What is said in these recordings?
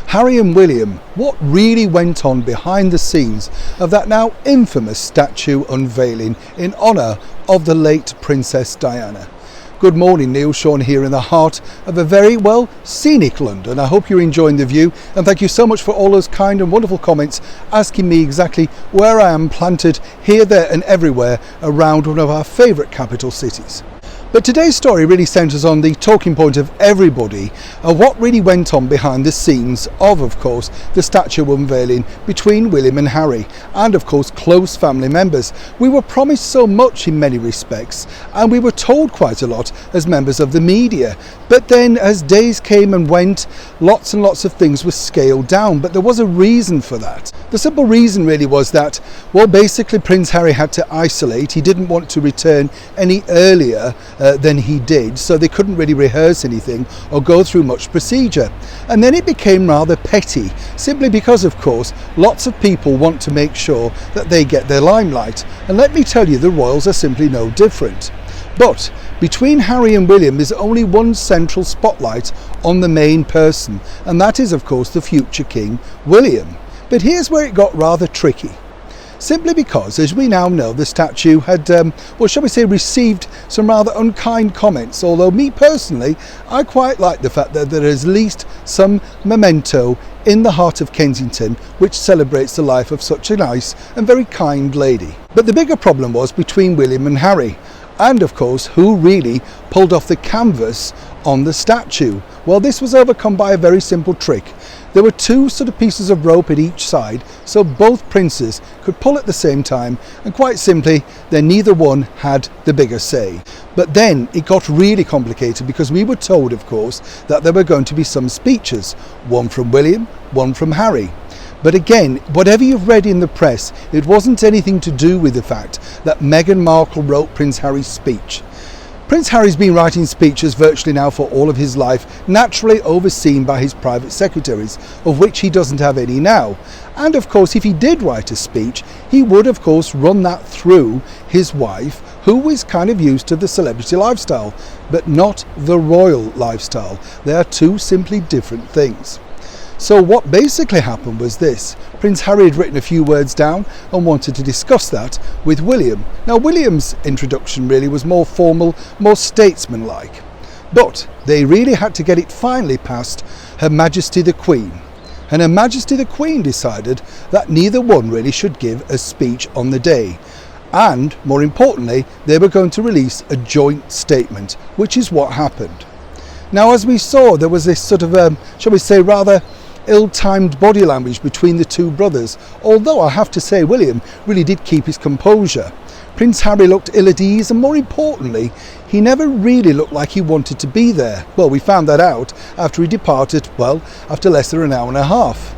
Harry and William, what really went on behind the scenes of that now infamous statue unveiling in honour of the late Princess Diana. Good morning, Neil Sean here in the heart of a very, scenic London. I hope you're enjoying the view, and thank you so much for all those kind and wonderful comments asking me exactly where I am planted here, there and everywhere around one of our favourite capital cities. But today's story really centres on the talking point of everybody, what really went on behind the scenes of course, the statue unveiling between William and Harry, and of course close family members. We were promised so much in many respects, and we were told quite a lot as members of the media. But then as days came and went, lots and lots of things were scaled down, but there was a reason for that. The simple reason really was that, basically Prince Harry had to isolate. He didn't want to return any earlier than he did, so they couldn't really rehearse anything or go through much procedure. And then it became rather petty, simply because of course lots of people want to make sure that they get their limelight, and let me tell you, the royals are simply no different. But between Harry and William there's only one central spotlight on the main person, and that is of course the future King William. But here's where it got rather tricky. Simply because, as we now know, the statue had, shall we say, received some rather unkind comments, although me personally, I quite like the fact that there is at least some memento in the heart of Kensington which celebrates the life of such a nice and very kind lady. But the bigger problem was between William and Harry, and of course who really pulled off the canvas on the statue. Well, this was overcome by a very simple trick. There were two sort of pieces of rope at each side, so both princes could pull at the same time, and quite simply then neither one had the bigger say. But then it got really complicated, because we were told of course that there were going to be some speeches, one from William, one from Harry. But again, whatever you've read in the press, it wasn't anything to do with the fact that Meghan Markle wrote Prince Harry's speech. Prince Harry's been writing speeches virtually now for all of his life, naturally overseen by his private secretaries, of which he doesn't have any now. And of course, if he did write a speech, he would of course run that through his wife, who is kind of used to the celebrity lifestyle, but not the royal lifestyle. They are two simply different things. So what basically happened was this. Prince Harry had written a few words down and wanted to discuss that with William. Now, William's introduction really was more formal, more statesmanlike. But they really had to get it finally past Her Majesty the Queen. And Her Majesty the Queen decided that neither one really should give a speech on the day. And, more importantly, they were going to release a joint statement, which is what happened. Now, as we saw, there was this sort of, shall we say, rather ill-timed body language between the two brothers, although I have to say William really did keep his composure. Prince Harry looked ill at ease, and more importantly, he never really looked like he wanted to be there. Well, we found that out after he departed, after less than an hour and a half.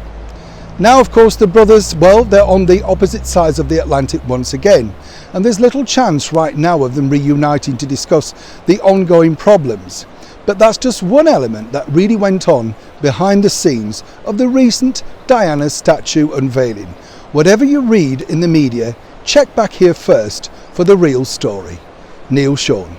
Now, of course, the brothers, they're on the opposite sides of the Atlantic once again, and there's little chance right now of them reuniting to discuss the ongoing problems. But that's just one element that really went on behind the scenes of the recent Diana statue unveiling. Whatever you read in the media, check back here first for the real story. Neil Sean.